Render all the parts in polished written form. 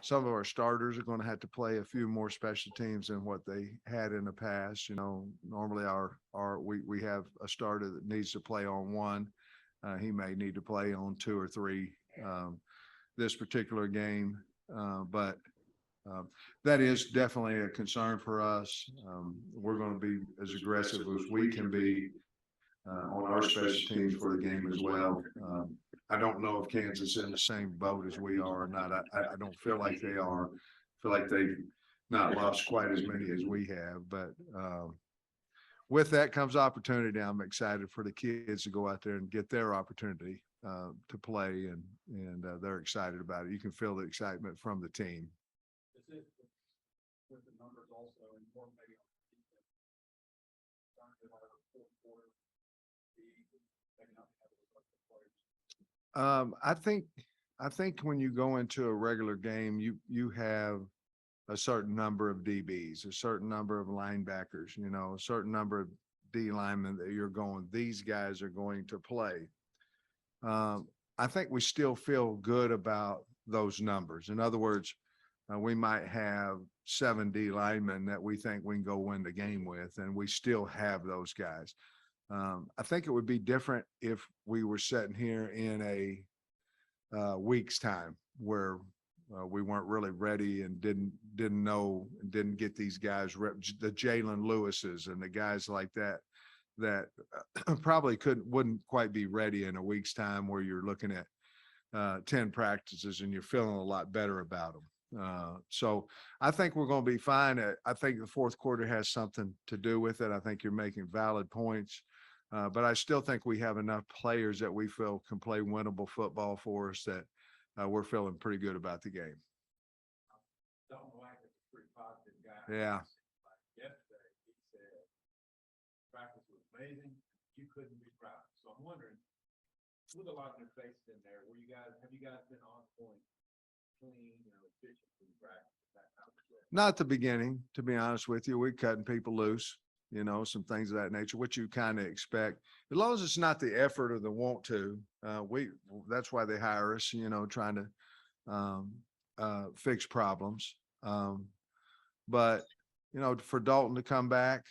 some of our starters are going to have to play a few more special teams than what they had in the past. Normally we have a starter that needs to play on one. He may need to play on two or three this particular game, but that is definitely a concern for us. We're going to be as aggressive as we can be on our special teams for the game as well. I don't know if Kansas is in the same boat as we are or not. I don't feel like they are. I feel like they've not lost quite as many as we have. But with that comes opportunity. I'm excited for the kids to go out there and get their opportunity to play, and they're excited about it. You can feel the excitement from the team. With the numbers also, and more maybe on the defense. Fourth quarter, maybe not have those players. I think when you go into a regular game, you have a certain number of DBs, a certain number of linebackers, a certain number of D linemen that you're going. These guys are going to play. I think we still feel good about those numbers. In other words, we might have 7 D linemen that we think we can go win the game with, and we still have those guys. I think it would be different if we were sitting here in a week's time where we weren't really ready and didn't know and didn't get these guys, the Jalen Lewises and the guys like that probably wouldn't quite be ready in a week's time, where you're looking at 10 practices and you're feeling a lot better about them. So I think we're going to be fine. I think the fourth quarter has something to do with it. I think you're making valid points, but I still think we have enough players that we feel can play winnable football for us that we're feeling pretty good about the game. Dalton White is a pretty positive guy. Yeah. Like yesterday, he said practice was amazing. You couldn't be proud. So I'm wondering, with a lot of your faces in there, have you guys been on point? Clean, efficient practice, that kind of stuff? Not at the beginning, to be honest with you. We're cutting people loose, some things of that nature, which you kind of expect. As long as it's not the effort or the want to, that's why they hire us, trying to fix problems. But, for Dalton to come back,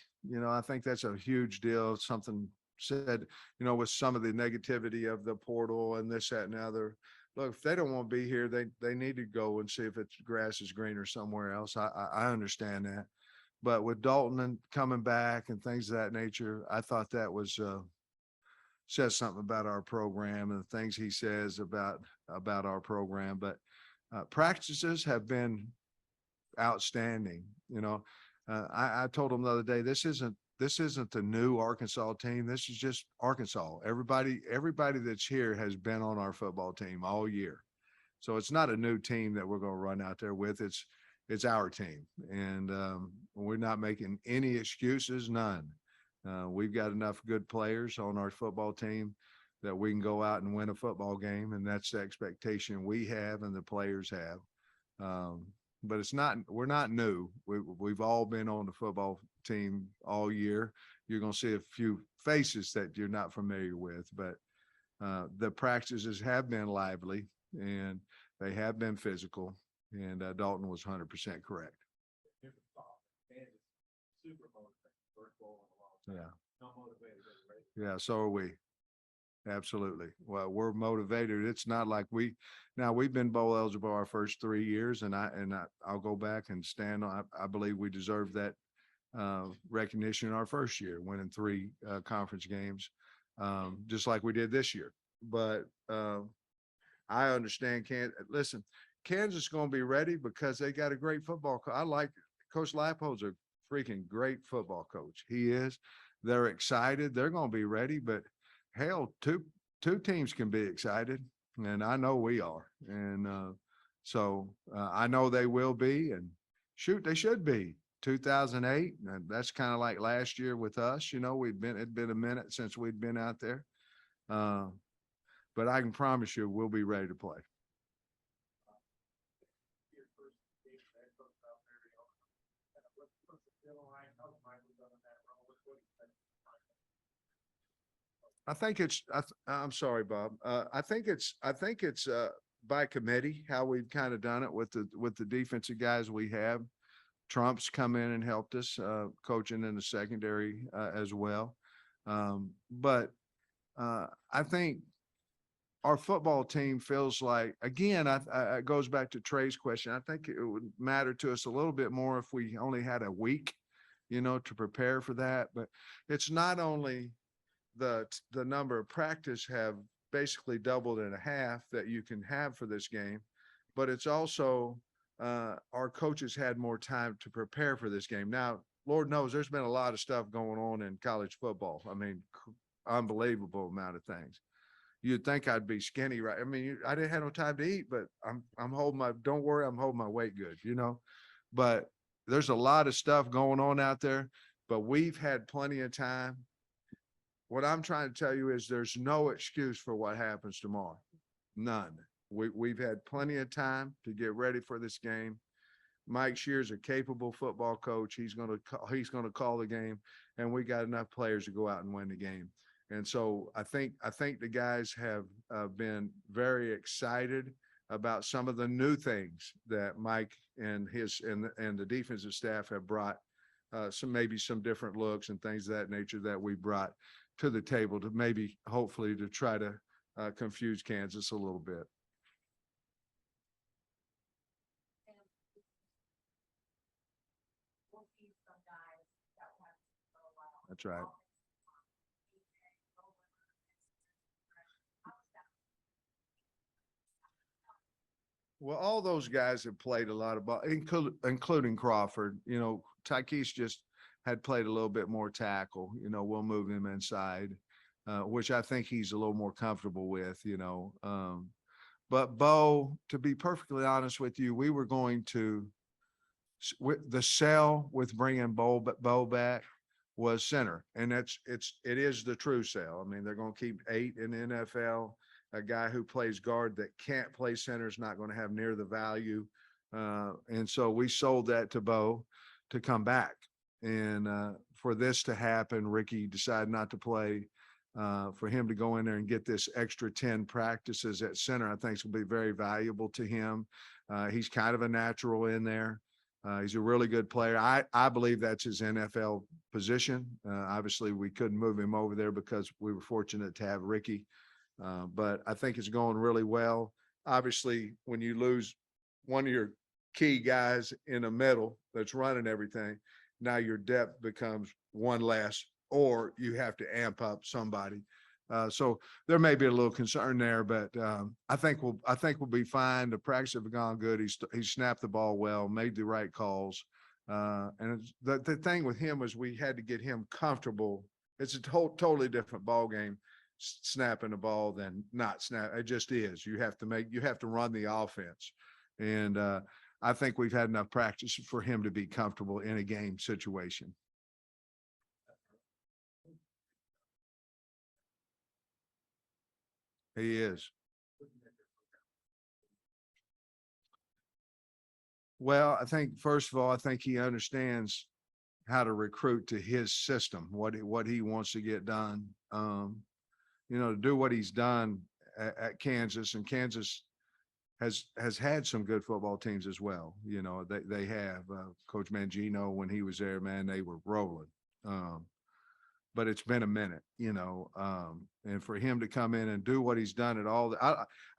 I think that's a huge deal. Something said, with some of the negativity of the portal and this, that, and the other. Look, if they don't want to be here, they need to go and see if it's grass is greener somewhere else. I understand that. But with Dalton and coming back and things of that nature, I thought that was says something about our program and the things he says about our program. But practices have been outstanding. I told him the other day, this isn't the new Arkansas team. This is just Arkansas. Everybody that's here has been on our football team all year. So it's not a new team that we're going to run out there with. It's our team. And we're not making any excuses, none. We've got enough good players on our football team that we can go out and win a football game. And that's the expectation we have and the players have. But we're not new. We've all been on the football team all year. You're going to see a few faces that you're not familiar with, but the practices have been lively and they have been physical, and Dalton was 100% correct. Yeah, so are we. Absolutely. Well, we're motivated. It's not like we've been bowl eligible our first 3 years, and I'll go back and stand on. I believe we deserve that recognition in our first year, winning 3 conference games, just like we did this year. But I understand. Kansas is going to be ready because they got a great football coach. I like Coach Lapo's a freaking great football coach. He is. They're excited. They're going to be ready, but hell, two teams can be excited, and I know we are. And so I know they will be, and shoot, they should be. 2008, and that's kind of like last year with us. It'd been a minute since we'd been out there. But I can promise you we'll be ready to play. I think it's. I'm sorry, Bob. I think it's by committee, how we've kind of done it with the defensive guys we have. Trump's come in and helped us, coaching in the secondary, as well. But I think our football team feels like, again, it goes back to Trey's question. I think it would matter to us a little bit more if we only had a week, to prepare for that. But it's not only the number of practice have basically doubled in a half that you can have for this game, but it's also our coaches had more time to prepare for this game. Now, Lord knows there's been a lot of stuff going on in college football. I mean, unbelievable amount of things. You'd think I'd be skinny, right? I mean, I didn't have no time to eat, but I'm holding don't worry, I'm holding my weight good, but there's a lot of stuff going on out there, but we've had plenty of time. What I'm trying to tell you is there's no excuse for what happens tomorrow. None. We've had plenty of time to get ready for this game. Mike Shear's a capable football coach. He's going to call the game, and we got enough players to go out and win the game. And so I think the guys have been very excited about some of the new things that Mike and the defensive staff have brought, some different looks and things of that nature that we brought to the table to maybe hopefully to try to confuse Kansas a little bit. That's right. Well, all those guys have played a lot of ball, including Crawford. Tykees just had played a little bit more tackle. We'll move him inside, which I think he's a little more comfortable with, But Bo, to be perfectly honest with you, we were going to the sell with bringing Bo back was center, and it is the true sell. I mean, they're going to keep 8 in the NFL. A guy who plays guard that can't play center is not going to have near the value, and so we sold that to Bo to come back. And for this to happen, Ricky decided not to play. For him to go in there and get this extra 10 practices at center, I think is going to be very valuable to him. He's kind of a natural in there. He's a really good player. I believe that's his NFL position. Obviously, we couldn't move him over there because we were fortunate to have Ricky. But I think it's going really well. Obviously, when you lose one of your key guys in the middle that's running everything, now your depth becomes one less, or you have to amp up somebody. So there may be a little concern there, but I think we'll be fine. The practice have gone good. He snapped the ball well, made the right calls. And the thing with him was we had to get him comfortable. It's a totally different ball game, snapping the ball than not snap. It just is. You have to run the offense. And I think we've had enough practice for him to be comfortable in a game situation. He is. Well, I think, first of all, I think he understands how to recruit to his system, what he wants to get done. To do what he's done at Kansas, and Kansas has had some good football teams as well. They have Coach Mangino, when he was there, man, they were rolling. But it's been a minute, and for him to come in and do what he's done at all,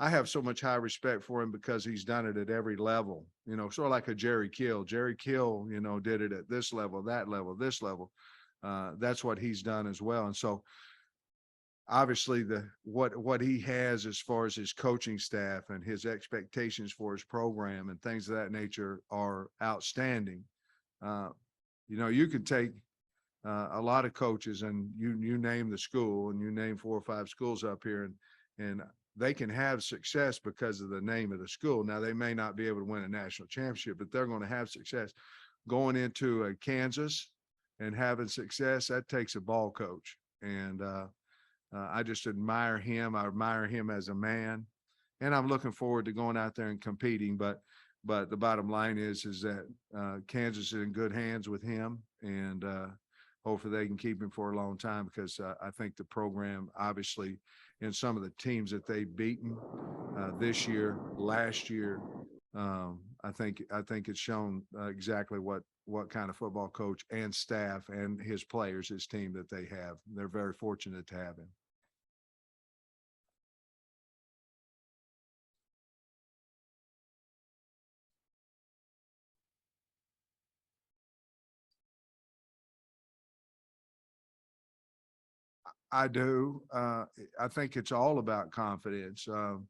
I have so much high respect for him because he's done it at every level, sort of like a Jerry Kill. Jerry Kill, did it at this level, that level, this level. That's what he's done as well. And so obviously what he has as far as his coaching staff and his expectations for his program and things of that nature are outstanding. You could take a lot of coaches, and you name the school, and you name 4 or 5 schools up here, and they can have success because of the name of the school. Now, they may not be able to win a national championship, but they're going to have success. Going into a Kansas and having success, that takes a ball coach. And I just admire him. I admire him as a man, and I'm looking forward to going out there and competing. But the bottom line is that Kansas is in good hands with him, and hopefully they can keep him for a long time, because I think the program obviously in some of the teams that they've beaten this year, last year. I think it's shown exactly what kind of football coach and staff and his players, his team that they have. They're very fortunate to have him. I do. I think it's all about confidence. Like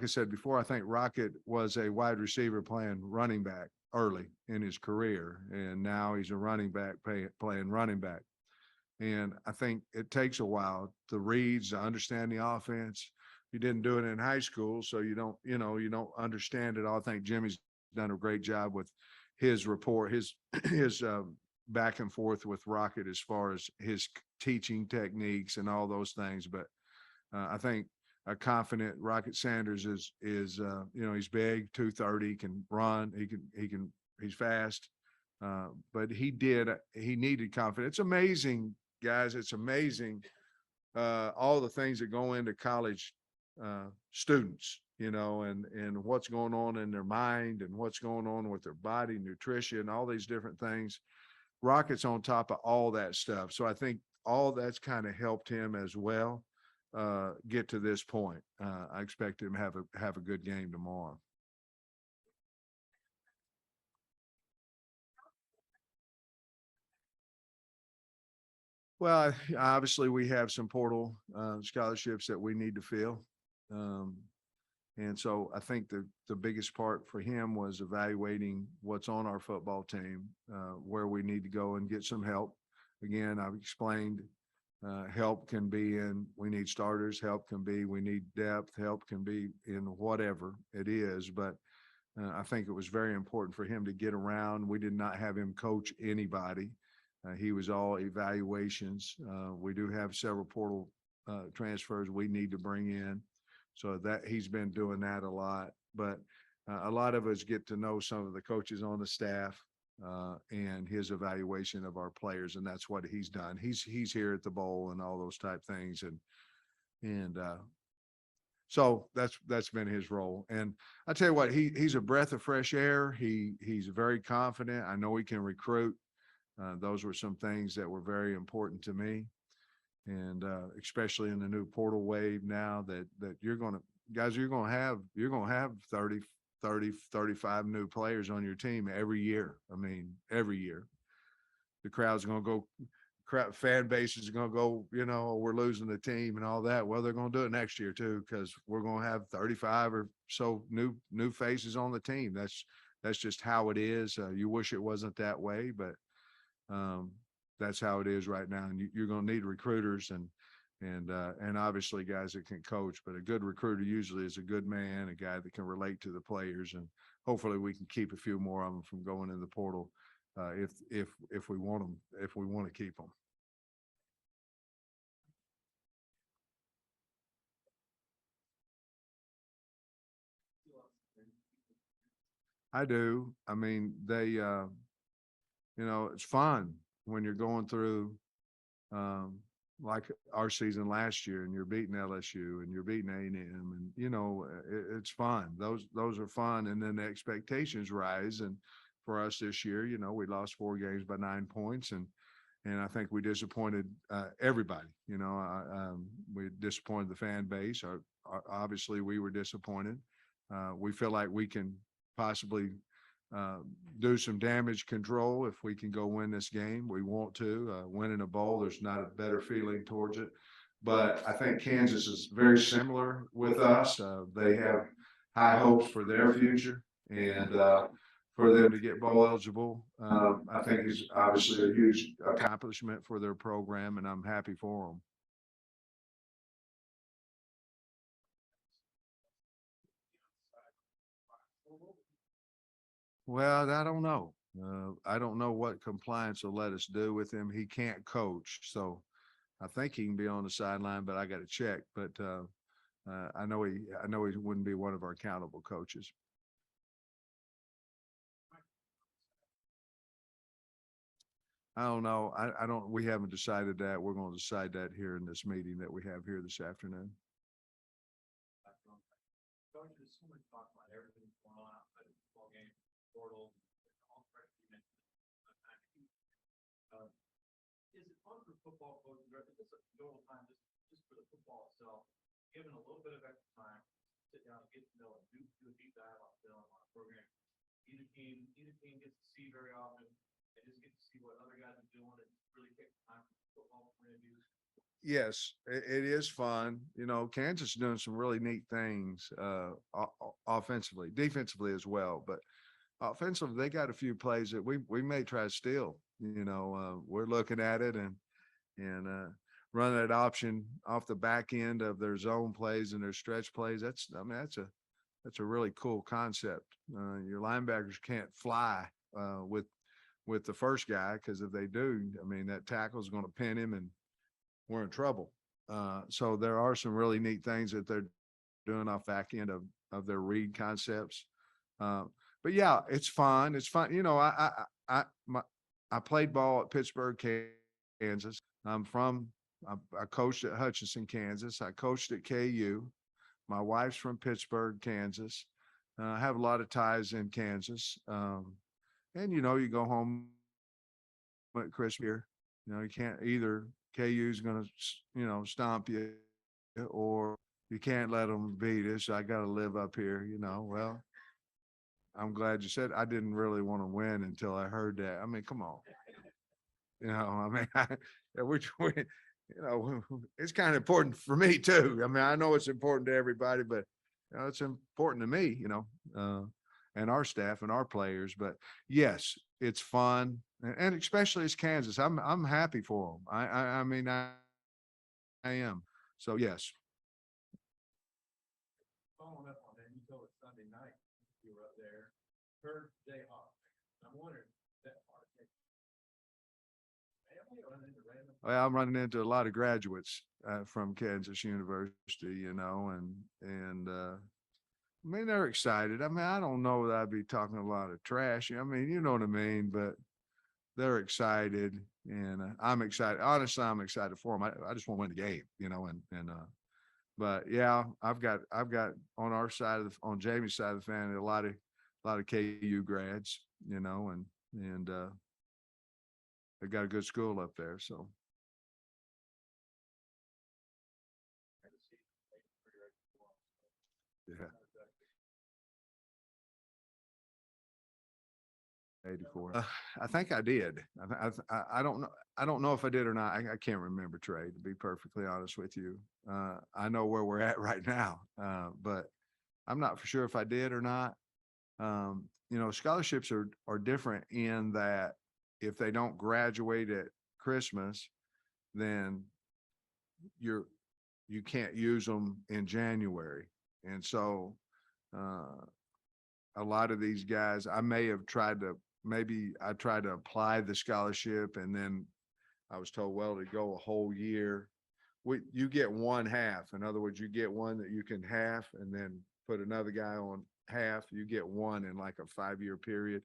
I said before, I think Rocket was a wide receiver playing running back early in his career, and now he's a running back playing running back. And I think it takes a while to read, to understand the offense. You didn't do it in high school, so you don't understand it all. I think Jimmy's done a great job with his report, his back and forth with Rocket as far as his teaching techniques and all those things. But I think a confident Rocket Sanders is he's big, 230, can run, he's fast. But he needed confidence. It's amazing, guys. It's amazing all the things that go into college students, and what's going on in their mind and what's going on with their body, nutrition, all these different things. Rocket's on top of all that stuff. So I think all that's kind of helped him as well get to this point. I expect him to have a good game tomorrow. Well, obviously we have some portal scholarships that we need to fill. And so I think the biggest part for him was evaluating what's on our football team, where we need to go and get some help. Again, I've explained help can be in we need starters, help can be we need depth, help can be in whatever it is. But I think it was very important for him to get around. We did not have him coach anybody. He was all evaluations. We do have several portal transfers we need to bring in. So that he's been doing that a lot. But a lot of us get to know some of the coaches on the staff and his evaluation of our players. And that's what he's done. He's here at the bowl and all those type things. And so that's been his role. And I tell you what, he's a breath of fresh air. He's very confident. I know he can recruit. Those were some things that were very important to me. And especially in the new portal wave now that you're going to have 30, 35 new players on your team every year. I mean, every year. The crowd's going to go, fan base is going to go, we're losing the team and all that. Well, they're going to do it next year too, because we're going to have 35 or so new faces on the team. That's just how it is. You wish it wasn't that way, but that's how it is right now. And you're going to need recruiters and obviously guys that can coach, but a good recruiter usually is a good man, a guy that can relate to the players. And hopefully we can keep a few more of them from going in the portal if we want them, if we want to keep them. I do. I mean, it's fun when you're going through like our season last year and you're beating LSU and you're beating A&M and it's fun. Those are fun. And then the expectations rise. And for us this year, we lost 4 games by 9 points and I think we disappointed everybody. We disappointed the fan base. Obviously we were disappointed. We feel like we can possibly do some damage control if we can go win this game. We want to win in a bowl. There's not a better feeling towards it. But I think Kansas is very similar with us. They have high hopes for their future, and for them to get bowl eligible, I think is obviously a huge accomplishment for their program, and I'm happy for them. Well, I don't know. I don't know what compliance will let us do with him. He can't coach, so I think he can be on the sideline, but I got to check. But I know he wouldn't be one of our accountable coaches. I don't know. I don't, we haven't decided that. We're going to decide that here in this meeting that we have here this afternoon. Coach, there's so much talk about everything that's going on outside of the football game, portal, all the pressure you mentioned. Uh, Is it fun for football coaches, or is this a total time just for the football itself, given a little bit of extra time, sit down and get to know and do a deep dive on film on a program? Either team gets to see very often, and just get to see what other guys are doing and really take the time from a football point of view. Yes, it is fun. You know, Kansas is doing some really neat things, offensively, defensively as well. But offensively, they got a few plays that we may try to steal. You know, we're looking at it and run that option off the back end of their zone plays and their stretch plays. I mean, that's a really cool concept. Your linebackers can't fly with the first guy, because if they do, I mean, that tackle is going to pin him and we're in trouble. So there are some really neat things that they're doing off back end of their read concepts. But yeah, it's fun. It's fun. You know, I played ball at Pittsburgh, Kansas. I coached at Hutchinson, Kansas. I coached at KU. My wife's from Pittsburgh, Kansas. I have a lot of ties in Kansas. And, you know, you go home at Christmas here. You know, you can't either. KU's going to, you know, stomp you, or you can't let them beat us. I got to live up here, you know. Well, I'm glad you said. I didn't really want to win until I heard that. I mean, come on. You know, I mean, you know, it's kind of important for me too. I mean, I know it's important to everybody, but you know, it's important to me, you know, and our staff and our players. But yes, it's fun, and especially as Kansas, I'm happy for them. I mean, I am. So yes. Following up on that, you told us Sunday night you were up there, heard Jayhawks. I'm wondering that part. Family or into random? Well, I'm running into a lot of graduates from Kansas University, you know, and I mean, they're excited. I mean, I don't know that I'd be talking a lot of trash. I mean, you know what I mean, but they're excited, and I'm excited. Honestly, I'm excited for them. I just want to win the game, you know, but yeah, I've got on our side on Jamie's side of the family, a lot of KU grads, you know, and they got a good school up there. So yeah, 84. I think I did. I don't know. I don't know if I did or not. I can't remember, Trey, to be perfectly honest with you. I know where we're at right now, but I'm not for sure if I did or not. You know, scholarships are different in that if they don't graduate at Christmas, then you're you can't use them in January. And so a lot of these guys, I may have maybe I tried to apply the scholarship, and then I was told, well, to go a whole year, you get one half. In other words, you get one that you can half and then put another guy on half. You get one in like a 5-year period.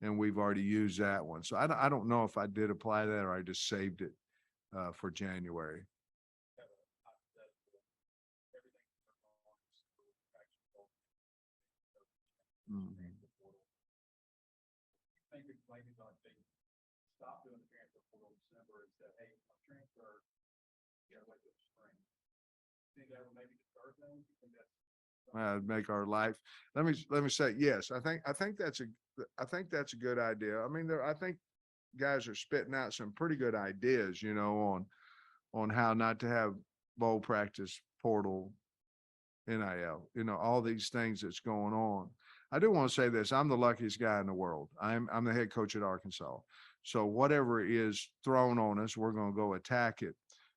And we've already used that one. So I don't know if I did apply that or I just saved it for January. Mhm. Think it's maybe going to stop doing the transfer portal in December and say, hey, I'm transfer, you gotta wait till spring. Think that would maybe discourage them? You think that's Make our life. Let me say yes. I think that's a good idea. I mean, I think guys are spitting out some pretty good ideas, you know, on how not to have bowl practice, portal, NIL, you know, all these things that's going on. I do want to say this. I'm the luckiest guy in the world. I'm the head coach at Arkansas. So whatever is thrown on us, we're going to go attack it.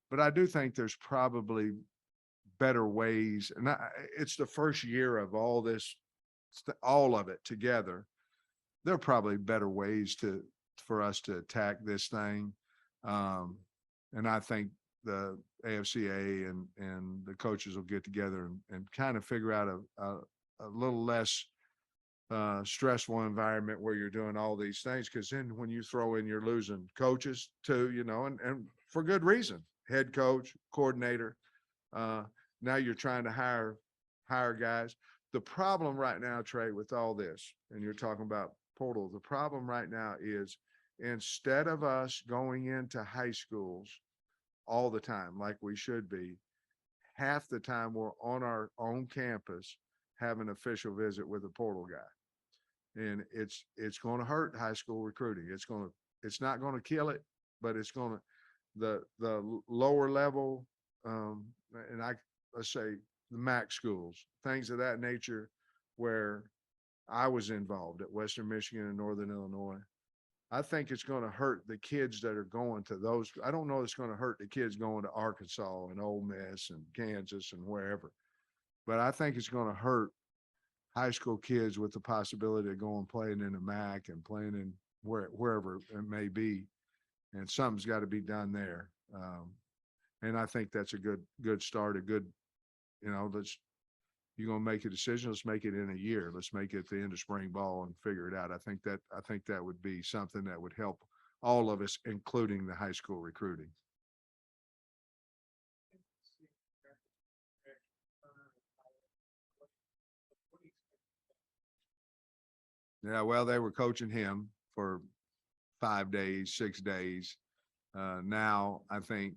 But I do think there's probably better ways. And it's the first year of all this, all of it together. There are probably better ways for us to attack this thing. And I think the AFCA and the coaches will get together and kind of figure out a little less stressful environment where you're doing all these things. Cause then when you throw in, you're losing coaches too, and for good reason, head coach, coordinator. Uh, Now you're trying to hire guys. The problem right now, Trey, with all this, and you're talking about portal, the problem right now is instead of us going into high schools all the time like we should be, half the time we're on our own campus having an official visit with a portal guy. And it's going to hurt high school recruiting. It's not going to kill it, but it's going to the lower level, um, and let's say the MAC schools, things of that nature, where I was involved at Western Michigan and Northern Illinois. I think it's going to hurt the kids that are going to those. I don't know it's going to hurt the kids going to Arkansas and Ole Miss and Kansas and wherever, but I think it's going to hurt high school kids with the possibility of going playing in the MAC and playing in wherever it may be. And something's got to be done there. And I think that's a good start, a good, you're going to make a decision. Let's make it in a year. Let's make it at the end of spring ball and figure it out. I think that would be something that would help all of us, including the high school recruiting. Yeah, well, they were coaching him for 5 days, 6 days. Now I think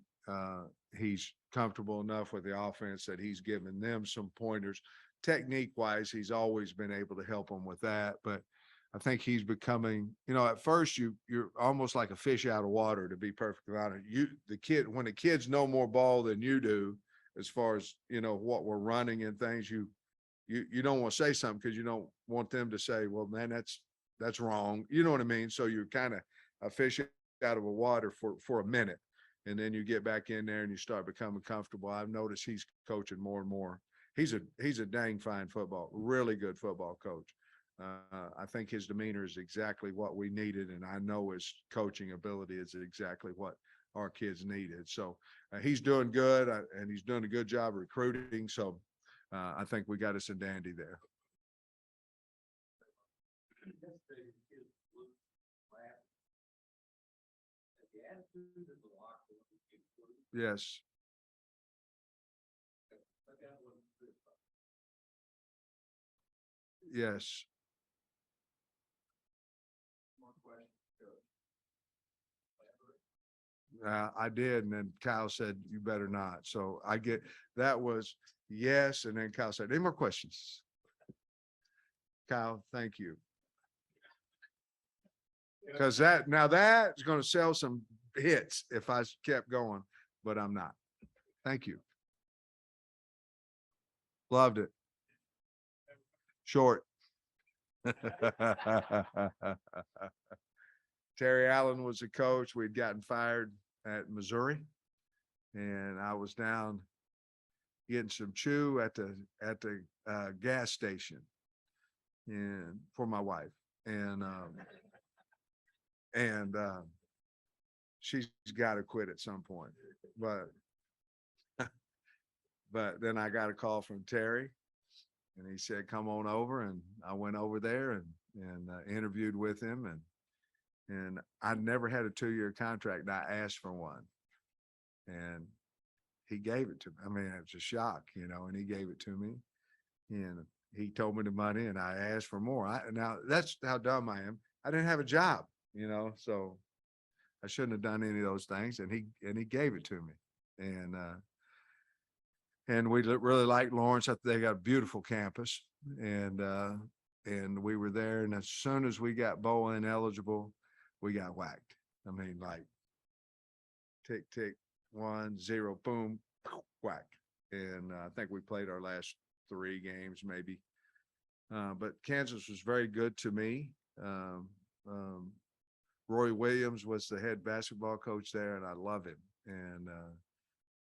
he's comfortable enough with the offense that he's given them some pointers. Technique wise, he's always been able to help them with that. But I think he's becoming, at first you're almost like a fish out of water, to be perfectly honest. When the kids know more ball than you do, as far as, what we're running and things, you don't want to say something because you don't want them to say, well, man, that's wrong. You know what I mean? So you're kind of a fish out of a water for a minute. And then you get back in there and you start becoming comfortable. I've noticed he's coaching more and more. He's a dang fine really good football coach. I think his demeanor is exactly what we needed. And I know his coaching ability is exactly what our kids needed. So he's doing good and he's doing a good job recruiting. So I think we got us a dandy there. Yes. Yes. I did. And then Kyle said, you better not. So that was yes. And then Kyle said, any more questions? Kyle, thank you. Because that is going to sell some hits if I kept going, but I'm not. Thank you. Loved it. Short. Terry Allen was the coach. We'd gotten fired at Missouri, and I was down getting some chew at the gas station, and for my wife, and she's got to quit at some point, but then I got a call from Terry, and he said, come on over. And I went over there and interviewed with him, and I never had a 2-year contract. And I asked for one, and he gave it to me. I mean, it was a shock, and he gave it to me, and he told me the money, and I asked for more. Now that's how dumb I am. I didn't have a job, so I shouldn't have done any of those things. And he gave it to me. And we really liked Lawrence. They got a beautiful campus, and we were there. And as soon as we got bowl ineligible, we got whacked. I mean, like tick, tick, 1-0, boom, whack. And I think we played our last 3 games maybe. But Kansas was very good to me. Roy Williams was the head basketball coach there, and I love him. And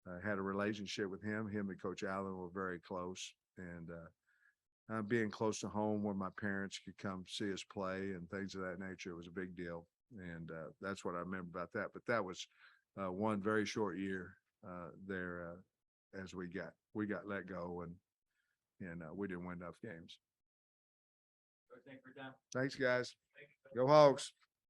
I had a relationship with him. Him and Coach Allen were very close. And being close to home where my parents could come see us play and things of that nature, it was a big deal. And that's what I remember about that. But that was one very short year there as we got let go, and we didn't win enough games. Thank you for your time. Thanks, guys. Thank you. Go Hogs.